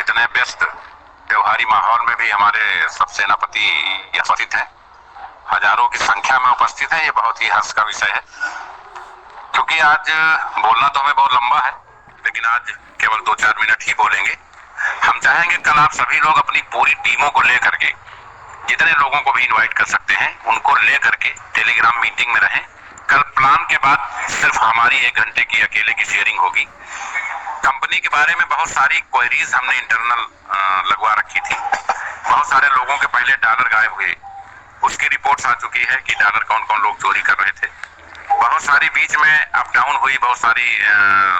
इतने व्यस्त त्योहारी माहौल में भी हमारे सब सेनापति उपस्थित हैं, हजारों की संख्या में उपस्थित हैं। ये बहुत ही हर्ष का विषय है, क्योंकि आज बोलना तो हमें बहुत लंबा है, लेकिन आज केवल 2-4 मिनट ही बोलेंगे। हम चाहेंगे कल आप सभी लोग अपनी पूरी टीमों को लेकर के, जितने लोगों को भी इनवाइट कर सकते हैं उनको लेकर के टेलीग्राम मीटिंग में रहें। कल प्लान के बाद सिर्फ हमारी 1 घंटे की अकेले की शेयरिंग होगी। कंपनी के बारे में बहुत सारी क्वेरीज हमने इंटरनल लगवा रखी थी। बहुत सारे लोगों के पहले डॉलर गायब हुए, उसकी रिपोर्ट्स आ चुकी है कि डॉलर कौन कौन लोग चोरी कर रहे थे। बहुत सारी बीच में अप डाउन हुई, बहुत सारी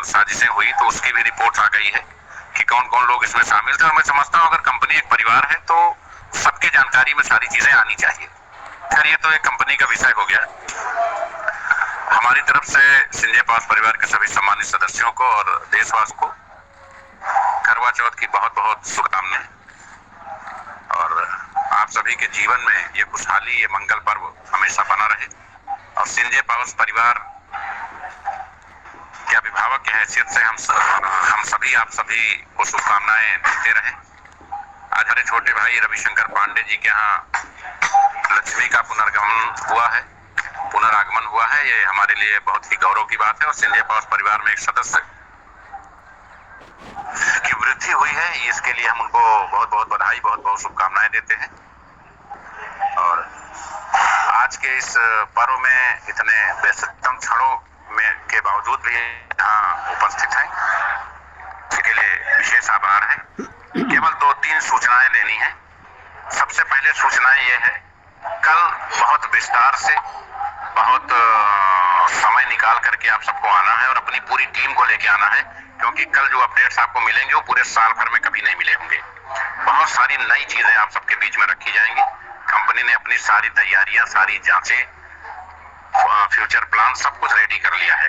साजिशें हुई, तो उसकी भी रिपोर्ट्स आ गई है कि कौन कौन लोग इसमें शामिल थे। और मैं समझता हूँ अगर कंपनी एक परिवार है तो सबके जानकारी में सारी चीजें आनी चाहिए। खैर, ये तो एक कंपनी का विषय हो गया। हमारी तरफ से सिंजे पावर परिवार के सभी सम्मानित सदस्यों को और देशवासियों को करवा चौथ की बहुत बहुत शुभकामनाएं, और आप सभी के जीवन में ये खुशहाली, ये मंगल पर्व हमेशा बना रहे। और सिंजे पावर परिवार के अभिभावक की हैसियत से हम सभी आप सभी को शुभकामनाएं देते रहें। आज हमारे छोटे भाई रविशंकर पांडे जी के यहाँ लक्ष्मी का पुनरागमन हुआ है। ये हमारे लिए बहुत ही गौरव की बात है, और सिंजे पावर परिवार में एक सदस्य की वृद्धि हुई है, इसके लिए हम उनको बहुत बहुत बधाई, बहुत बहुत शुभकामनाएं देते हैं। और आज के इस पर्व में इतने व्यस्ततम क्षणों में के बावजूद भी यहाँ उपस्थित हैं, इसके लिए विशेष आभार है। केवल 2-3 सूचनाएं देनी है। सबसे पहले सूचनाएं ये है, कल बहुत विस्तार से, बहुत समय निकाल करके आप सबको आना है और अपनी पूरी टीम को लेके आना है, क्योंकि कल जो अपडेट्स आपको मिलेंगे वो पूरे साल भर में कभी नहीं मिले होंगे। बहुत सारी नई चीजें आप सबके बीच में रखी जाएंगी। कंपनी ने अपनी सारी तैयारियां, सारी जांचें, फ्यूचर प्लान सब कुछ रेडी कर लिया है।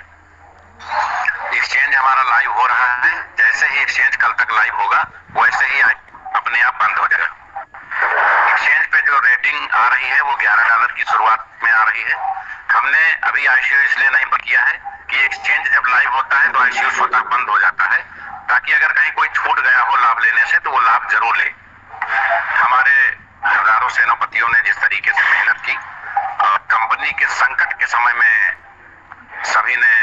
एक्सचेंज हमारा लाइव हो रहा है। जैसे ही एक्सचेंज कल तक लाइव होगा वैसे ही अपने आप बंद हो जाएगा। एक्सचेंज पे जो रेटिंग आ रही है वो $11 की शुरुआत में आ रही है। हमने अभी आईसीयू इसलिए नहीं किया है कि एक्सचेंज जब लाइव होता है तो आईसीयू स्वतः बंद हो जाता है, ताकि अगर कहीं कोई छूट गया हो लाभ लेने से तो वो लाभ जरूर ले। हमारे हजारों सेनापतियों ने जिस तरीके से मेहनत की, और कंपनी के संकट के समय में सभी ने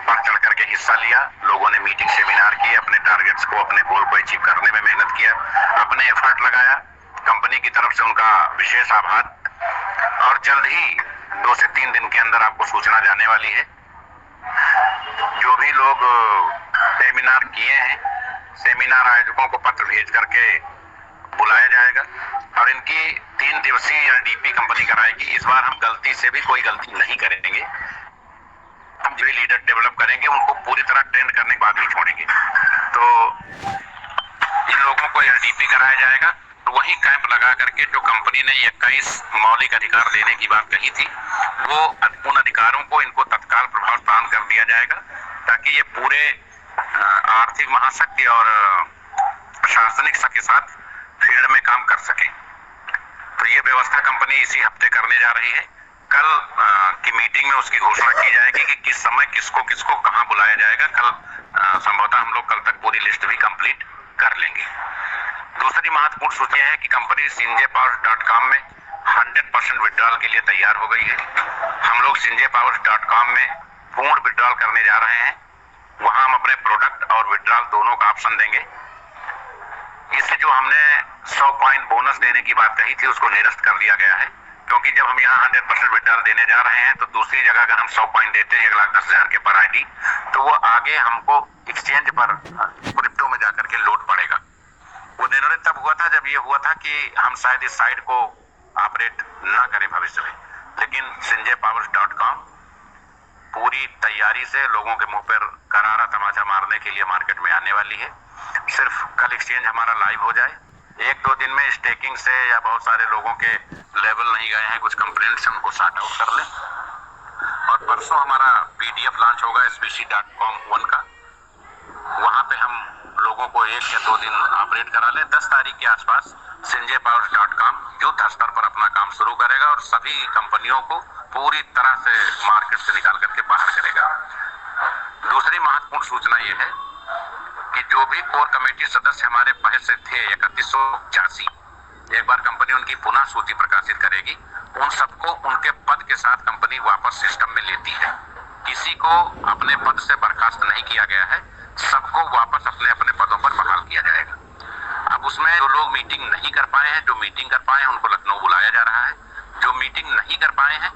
बढ़ चढ़ करके हिस्सा लिया। लोगों ने मीटिंग, सेमिनार किए, अपने टारगेट्स को, अपने गोल को अचीव करने में मेहनत किया, अपने एफर्ट लगाया। कंपनी की तरफ से उनका विशेष आभार। और जल्द ही 2 से 3 दिन के अंदर आपको सूचना जाने वाली है। जो भी लोग सेमिनार किए हैं, सेमिनार आयोजकों को पत्र भेज करके बुलाया जाएगा, और इनकी 3 दिवसीय एलडीपी कंपनी कराएगी। इस बार हम गलती से भी कोई गलती नहीं करेंगे। हम जो लीडर डेवलप करेंगे उनको पूरी तरह ट्रेंड करने के बाद ही छोड़ेंगे। तो इन लोगों को एलडीपी कराया जाएगा। तो वही कैंप लगा करके जो कंपनी ने 21 मौलिक अधिकार देने की बात कही थी, वो उन अधिकारों को इनको तत्काल प्रभाव प्रदान कर दिया जाएगा, ताकि ये पूरे आर्थिक महाशक्ति और प्रशासनिक शक्ति के साथ फील्ड में काम कर सके। तो ये व्यवस्था कंपनी इसी हफ्ते करने जा रही है। कल की मीटिंग में उसकी घोषणा की जाएगी कि किस समय किसको किसको कहां बुलाया जाएगा। कल संभवतः हम लोग कल तक पूरी लिस्ट भी कंप्लीट कर लेंगे। दूसरी महत्वपूर्ण सूचना है कि कंपनी sinjepower.com में 100% विड्रॉल के लिए तैयार हो गई है। हम लोग sinjepower.com में पूर्ण विड्रॉल करने जा रहे हैं। वहां हम अपने प्रोडक्ट और विड्रॉल दोनों का ऑप्शन देंगे। इससे जो हमने 100 पॉइंट बोनस देने की बात कही थी उसको निरस्त कर दिया गया है, क्योंकि जब हम यहाँ 100% विड्रॉल देने जा रहे हैं तो दूसरी जगह अगर हम 100 पॉइंट देते हैं 1,10,000 के पर आईडी, तो वो आगे हमको एक्सचेंज पर क्रिप्टो में जाकर के लोड पड़ेगा। वो निर्णय तब हुआ था जब ये हुआ था कि हम शायद इस साइट को ऑपरेट ना करें भविष्य में, लेकिन sinjepower.com पूरी तैयारी से लोगों के मुंह पर करारा तमाचा मारने के लिए मार्केट में आने वाली है। सिर्फ कल एक्सचेंज हमारा लाइव हो जाए, 1-2 दिन में स्टेकिंग से या बहुत सारे लोगों के लेवल नहीं गए हैं, कुछ कंप्लेंट्स हैं, उनको सॉर्ट आउट कर लें। और परसों हमारा पीडीएफ लॉन्च होगा SBC.com 1 का। वहां पे हम लोगों को 1 या 2 दिन ऑपरेट करा लें। 10 तारीख के आसपास sinjepower.com युद्ध स्तर पर अपना काम शुरू करेगा और सभी कंपनियों को पूरी तरह से मार्केट से निकाल करके बाहर करेगा। दूसरी महत्वपूर्ण सूचना यह है कि कि जो भी कोर कमेटी सदस्य हमारे पहले से थे 3185, एक बार कंपनी उनकी पुनः सूची प्रकाशित करेगी, उन सबको उनके पद के साथ कंपनी वापस सिस्टम में लेती है। किसी को अपने पद से बर्खास्त नहीं किया गया है, सबको वापस अपने अपने पदों पर बहाल किया जाएगा। अब उसमें जो लोग मीटिंग नहीं कर पाए हैं, जो मीटिंग कर पाए हैं, उनको लखनऊ बुलाया जा रहा है। जो मीटिंग नहीं कर पाए हैं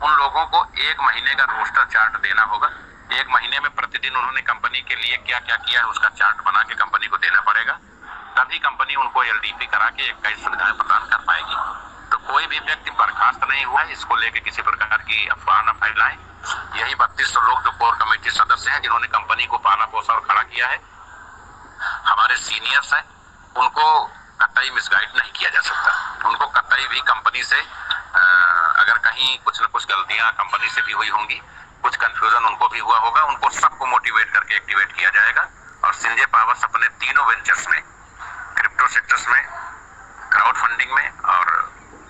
उन लोगों को 1 महीने का रोस्टर चार्ट देना होगा। 1 महीने में प्रतिदिन उन्होंने कंपनी के लिए क्या क्या किया है उसका चार्ट बना के कंपनी को देना पड़ेगा, तभी कंपनी उनको LDP करा के 21 सुविधाएं प्रदान कर पाएगी। तो कोई भी व्यक्ति बर्खास्त नहीं हुआ है, इसको लेके किसी प्रकार की अफवाह न फैलाएं। यही 3200 लोग जो कोर कमेटी सदस्य हैं, जिन्होंने कंपनी को पाला पोसा और खड़ा किया है, हमारे सीनियर्स हैं, उनको कतई मिसगाइड नहीं किया जा सकता। उनको कतई भी कंपनी से अगर कहीं कुछ न कुछ गलतियां कंपनी से भी हुई होंगी, कुछ कंफ्यूजन उनको भी हुआ होगा, उनको सबको मोटिवेट करके एक्टिवेट किया जाएगा। और संजय पावर्स अपने तीनों वेंचर्स में, क्रिप्टो सेक्टर्स में, क्राउड फंडिंग में और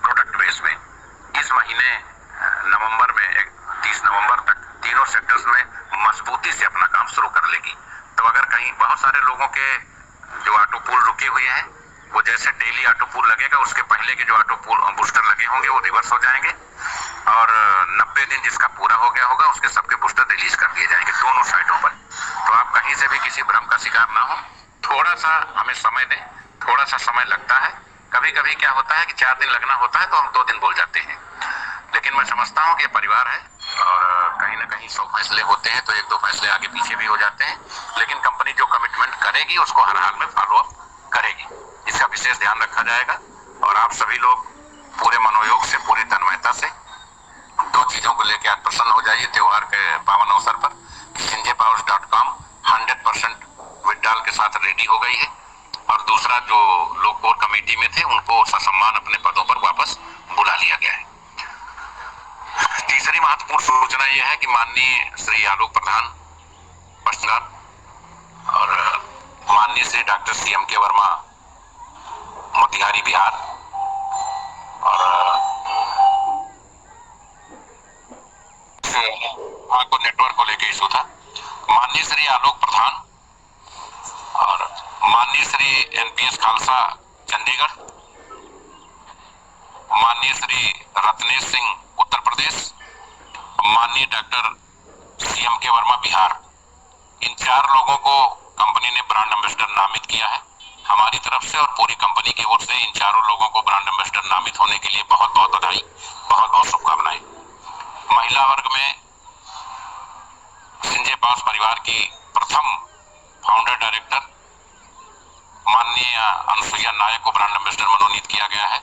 प्रोडक्ट बेस में, इस महीने नवंबर में 30 नवंबर तक तीनों सेक्टर्स में मजबूती से अपना काम शुरू कर लेगी। तो अगर कहीं बहुत सारे लोगों के जो ऑटो पूल रुके हुए हैं, वो जैसे डेली ऑटो पूल लगेगा, उसके पहले के जो ऑटो पूल बूस्टर लगे होंगे वो रिवर्स हो जाएंगे और 90 दिन जिसका पूरा हो गया होगा उसके सबके बूस्टर रिलीज कर दिए जाएंगे दोनों साइडों पर। तो आप कहीं से भी किसी भ्रम का शिकार ना हो, थोड़ा सा हमें समय दें। थोड़ा सा समय लगता है, कभी कभी क्या होता है कि 4 दिन लगना होता है तो हम 2 दिन बोल जाते हैं, लेकिन मैं समझता हूँ कि परिवार है और कहीं ना कहीं 100 फैसले होते हैं तो 1-2 फैसले आगे पीछे भी हो जाते हैं, लेकिन कंपनी जो कमिटमेंट करेगी उसको हर हाल में फॉलो अप करेगी। इसका विशेष ध्यान रखा जाएगा और आप सभी लोग पूरे मनोयोग से, पूरी तन्मयता से 2 चीजों को लेकर आज प्रसन्न हो जाइए त्योहार के पावन अवसर पर। sanjaypowers.com 100% विड्रॉल के साथ रेडी हो गई है और दूसरा, जो लोग कोर कमेटी में थे उनको ससम्मान अपने पदों पर वापस बुला लिया गया है। तीसरी महत्वपूर्ण सूचना यह है कि माननीय श्री आलोक प्रधान पश्चिम बंगाल और माननीय श्री डॉक्टर CMK वर्मा मोतिहारी बिहार और को नेटवर्क को लेकर इशू था, माननीय श्री आलोक प्रधान और माननीय श्री NPS खालसा चंडीगढ़, माननीय श्री रत्नेश सिंह उत्तर प्रदेश, माननीय डॉक्टर CMK वर्मा बिहार, इन 4 लोगों को कंपनी ने ब्रांड एम्बेसडर नामित किया है हमारी तरफ से और पूरी कंपनी की ओर से। इन 4 लोगों को ब्रांड एम्बेसडर नामित होने के लिए बहुत बहुत बधाई, बहुत बहुत शुभकामनाएं। महिला वर्ग में संजय पावर्स परिवार की प्रथम फाउंडर डायरेक्टर माननीय अनुसुईया नायक को ब्रांड एम्बेसडर मनोनीत किया गया है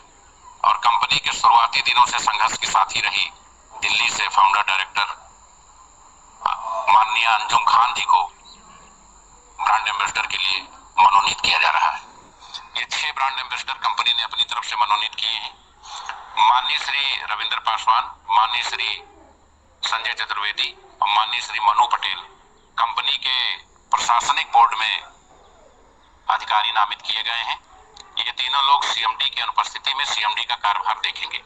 और कंपनी के शुरुआती दिनों से संघर्ष की साथी रही दिल्ली से फाउंडर डायरेक्टर माननीय अंजुम खान जी को ब्रांड एम्बेसडर के लिए मनोनीत किया जा रहा है। ये 6 ब्रांड एम्बेसडर कंपनी ने अपनी तरफ से मनोनीत किए हैं। माननीय श्री रविंद्र पासवान, माननीय श्री संजय चतुर्वेदी और माननीय श्री मनु पटेल कंपनी के प्रशासनिक बोर्ड में अधिकारी नामित किए गए हैं। ये तीनों लोग CMD की अनुपस्थिति में CMD का कार्यभार देखेंगे।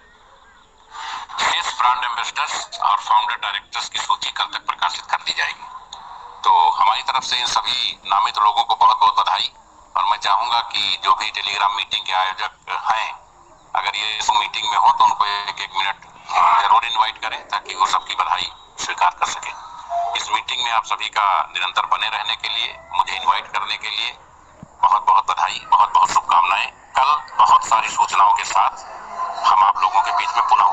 शेष ब्रांड एम्बेसडर्स और फाउंडर डायरेक्टर्स की सूची कल तक प्रकाशित कर दी जाएगी। तो हमारी तरफ से इन सभी नामित लोगों को बहुत बहुत बधाई और मैं चाहूंगा कि जो भी टेलीग्राम मीटिंग के आयोजक हैं, अगर ये इस मीटिंग में हो तो उनको 1-1 मिनट जरूर इन्वाइट करें ताकि वो सबकी बधाई स्वीकार कर सके। इस मीटिंग में आप सभी का निरंतर बने रहने के लिए, मुझे इन्वाइट करने के लिए बहुत बहुत बधाई, बहुत बहुत शुभकामनाएं। कल बहुत सारी सूचनाओं के साथ हम आप लोगों के बीच में पुनः